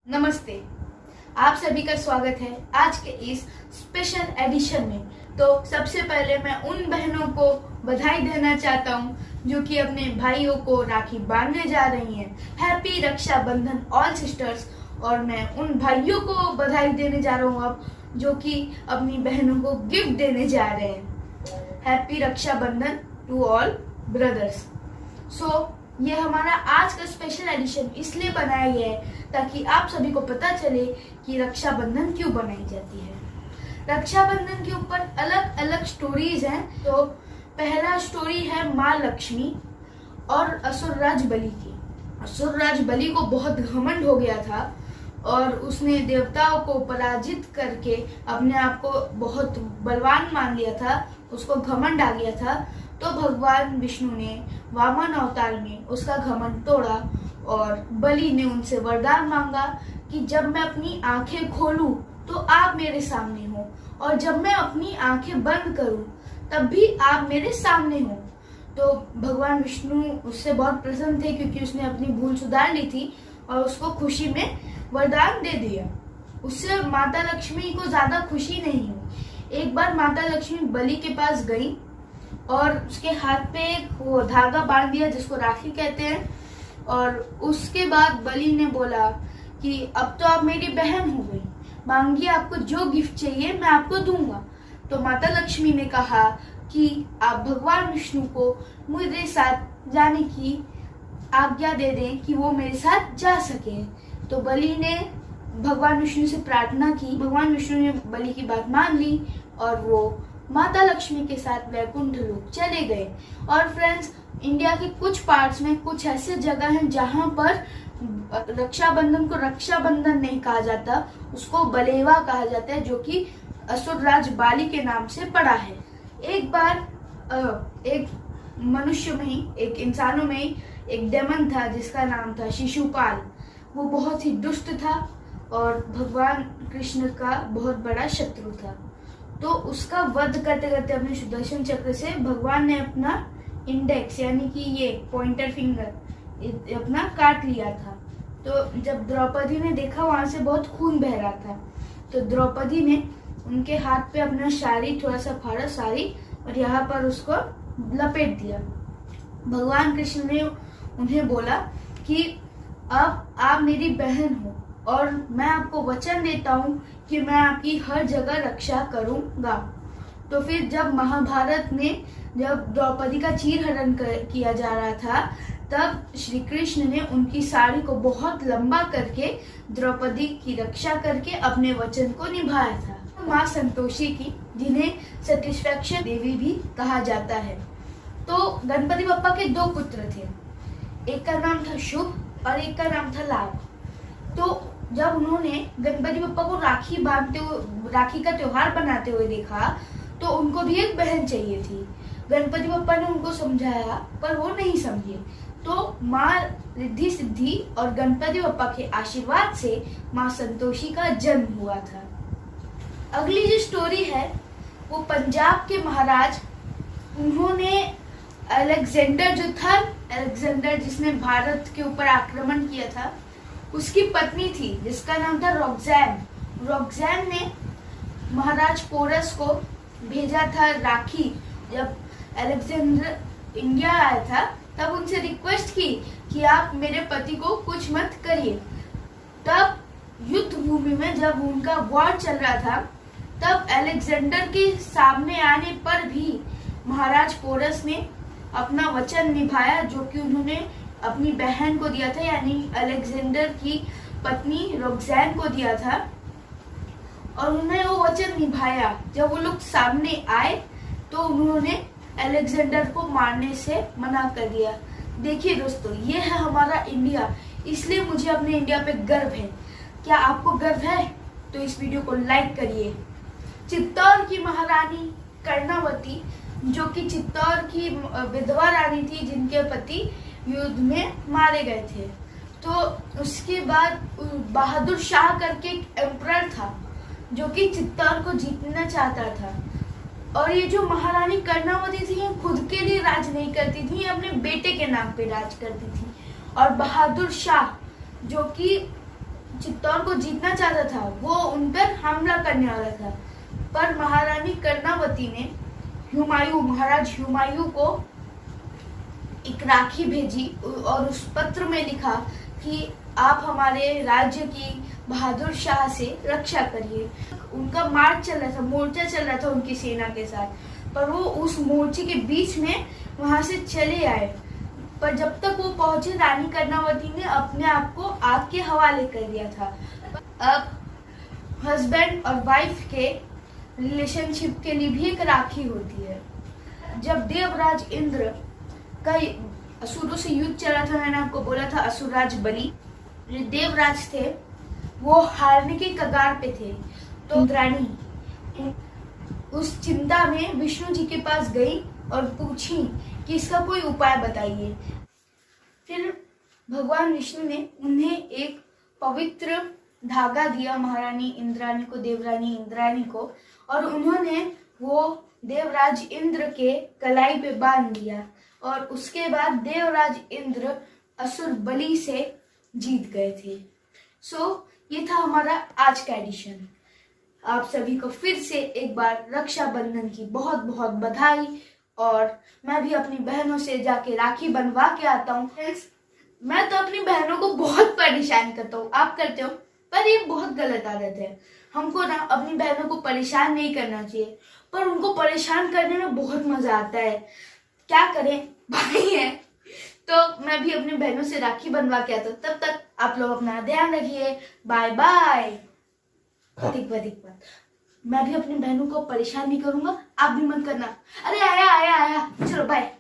नमस्ते, आप सभी का स्वागत है आज के इस स्पेशल एडिशन में। तो सबसे पहले मैं उन बहनों को बधाई देना चाहता हूँ जो कि अपने भाइयों को राखी बांधने जा रही हैं। Happy Rakshabandhan all sisters. और मैं उन भाइयों को बधाई देने जा रहा हूँ अब जो कि अपनी बहनों को गिफ्ट देने जा रहे हैं। Happy Rakshabandhan to all brothers. ये हमारा आज का स्पेशल एडिशन इसलिए बनाया गया है ताकि आप सभी को पता चले कि रक्षाबंधन क्यों बनाई जाती है। रक्षाबंधन के ऊपर अलग अलग स्टोरीज हैं। तो पहला स्टोरी है माँ लक्ष्मी और असुरराज बलि की। असुरराज बलि को बहुत घमंड हो गया था और उसने देवताओं को पराजित करके अपने आप को बहुत बलवान मान लिया था। उसको घमंड आ गया था। तो भगवान विष्णु ने वामन अवतार में उसका घमंड तोड़ा और बलि ने उनसे वरदान मांगा कि जब मैं अपनी आंखें खोलूं तो आप मेरे सामने हो और जब मैं अपनी आंखें बंद करूं तब भी आप मेरे सामने हो। तो भगवान विष्णु उससे बहुत प्रसन्न थे क्योंकि उसने अपनी भूल सुधार ली थी और उसको खुशी में वरदान दे दिया। उससे माता लक्ष्मी को ज्यादा खुशी नहीं हुई। एक बार माता लक्ष्मी बलि के पास गई और उसके हाथ पे वो धागा बांध दिया जिसको राखी कहते हैं। और उसके बाद बलि ने बोला कि अब तो आप मेरी बहन हो गई, मांगिए आपको जो गिफ्ट चाहिए मैं आपको दूंगा। तो माता लक्ष्मी ने कहा कि आप भगवान विष्णु को मेरे साथ जाने की आज्ञा दे दें कि वो मेरे साथ जा सके। तो बलि ने भगवान विष्णु से प्रार्थना की। भगवान विष्णु ने बलि की बात मान ली और वो माता लक्ष्मी के साथ वैकुंठ लोक चले गए। और फ्रेंड्स, इंडिया के कुछ पार्ट्स में कुछ ऐसे जगह हैं जहां पर रक्षाबंधन को रक्षाबंधन नहीं कहा जाता, उसको बलेवा कहा जाता है, जो कि असुरराज बाली के नाम से पड़ा है। एक बार एक मनुष्य में ही, एक इंसानों में ही एक डेमन था जिसका नाम था शिशुपाल। वो बहुत ही दुष्ट था और भगवान कृष्ण का बहुत बड़ा शत्रु था। तो उसका वध करते करते अपने सुदर्शन चक्र से भगवान ने अपना इंडेक्स यानी कि ये पॉइंटर फिंगर अपना काट लिया था। तो जब द्रौपदी ने देखा वहां से बहुत खून बह रहा था, तो द्रौपदी ने उनके हाथ पे अपना साड़ी थोड़ा सा फाड़ा साड़ी और यहाँ पर उसको लपेट दिया। भगवान कृष्ण ने उन्हें बोला कि अब आप मेरी बहन हो और मैं आपको वचन देता हूँ कि मैं आपकी हर जगह रक्षा करूंगा। तो फिर जब महाभारत में जब द्रौपदी का चीरहरण किया जा रहा था, तब श्री कृष्ण ने उनकी साड़ी को बहुत लंबा करके द्रौपदी की रक्षा करके अपने वचन को निभाया था। माँ संतोषी की, जिन्हें सैटिस्फैक्शन देवी भी कहा जाता है। तो गणपति बप्पा के दो पुत्र थे, एक का नाम था शुभ और एक का नाम था लाभ। तो जब उन्होंने गणपति बप्पा को राखी का त्योहार बनाते हुए देखा तो उनको भी एक बहन चाहिए थी। गणपति बप्पा ने उनको समझाया पर वो नहीं समझे। तो माँ रिद्धि सिद्धि और गणपति बप्पा के आशीर्वाद से माँ संतोषी का जन्म हुआ था। अगली जो स्टोरी है वो पंजाब के महाराज, उन्होंने अलेक्जेंडर जो था, अलेक्जेंडर जिसने भारत के ऊपर आक्रमण किया था, उसकी पत्नी थी जिसका नाम था रोक्सैन। रोक्सैन ने महाराज पोरस को भेजा था राखी। जब अलेक्जेंडर इंडिया आया था तब उनसे रिक्वेस्ट की कि आप मेरे पति को कुछ मत करिए। तब युद्ध भूमि में जब उनका वॉर चल रहा था, तब अलेक्जेंडर के सामने आने पर भी महाराज पोरस ने अपना वचन निभाया जो कि उन्होंने अपनी बहन को दिया था, यानी अलेक्जेंडर की पत्नी रोक्सैन को दिया था। और उन्होंने वो वचन निभाया। जब वो लोग सामने आए तो उन्होंने अलेक्जेंडर को मारने से मना कर दिया। देखिए दोस्तों, ये है हमारा इंडिया, इसलिए मुझे अपने इंडिया पे गर्व है। क्या आपको गर्व है? तो इस वीडियो को लाइक करिए। चित्तौड़ की महारानी कर्णावती, जो कि चित्तौड़ की विधवा रानी थी जिनके पति युद्ध में मारे गए थे। तो उसके बाद बहादुर शाह करके एक एम्परर था जो कि चित्तौड़ को जीतना चाहता था। और ये जो महारानी कर्णावती थी, ये खुद के लिए राज नहीं करती थी, अपने बेटे के नाम पे राज करती थी। और बहादुर शाह जो कि चित्तौड़ को जीतना चाहता था, वो उन पर हमला करने वाला था, पर महारानी कर्णावती ने महाराज हुमायूं को एक राखी भेजी और उस पत्र में लिखा कि आप हमारे राज्य की बहादुर शाह से रक्षा करिए। उनका मार्च चल रहा था, मोर्चा चल रहा था उनकी सेना के साथ, पर वो उस मोर्चे के बीच में वहां से चले आए। पर जब तक वो पहुंचे, रानी कर्णावती ने अपने आप को आग के हवाले कर दिया था। अब हस्बैंड और वाइफ के रिलेशनशिप के लिए भी एक राखी होती है। जब देवराज इंद्र का असुरों से युद्ध चला था, मैंने आपको बोला था असुरराज बलि देवराज थे, वो हारने के कगार पे थे, तो इंद्राणी उस चिंता में विष्णु जी के पास गई और पूछी कि इसका कोई उपाय बताइए। फिर भगवान विष्णु ने उन्हें एक पवित्र धागा दिया, महारानी इंद्राणी को, देवरानी इंद्राणी को, और उन्होंने वो देवराज इंद्र के कलाई पे बांध दिया और उसके बाद देवराज इंद्र असुर बलि से जीत गए थे। ये था हमारा आज का एडिशन। आप सभी को फिर से एक बार रक्षाबंधन की बहुत बहुत बधाई, और मैं भी अपनी बहनों से जाके राखी बनवा के आता हूँ। मैं तो अपनी बहनों को बहुत परेशान करता हूँ, आप करते हो, पर ये बहुत गलत आदत है। हमको ना अपनी बहनों को परेशान नहीं करना चाहिए, पर उनको परेशान करने में बहुत मजा आता है। क्या करें, भाई है। तो मैं भी अपनी बहनों से राखी बनवा के आता हूँ। तब तक आप लोग अपना ध्यान रखिए। Bye bye. मैं भी अपनी बहनों को परेशान नहीं करूंगा, आप भी मत करना। अरे आया आया आया, चलो बाय।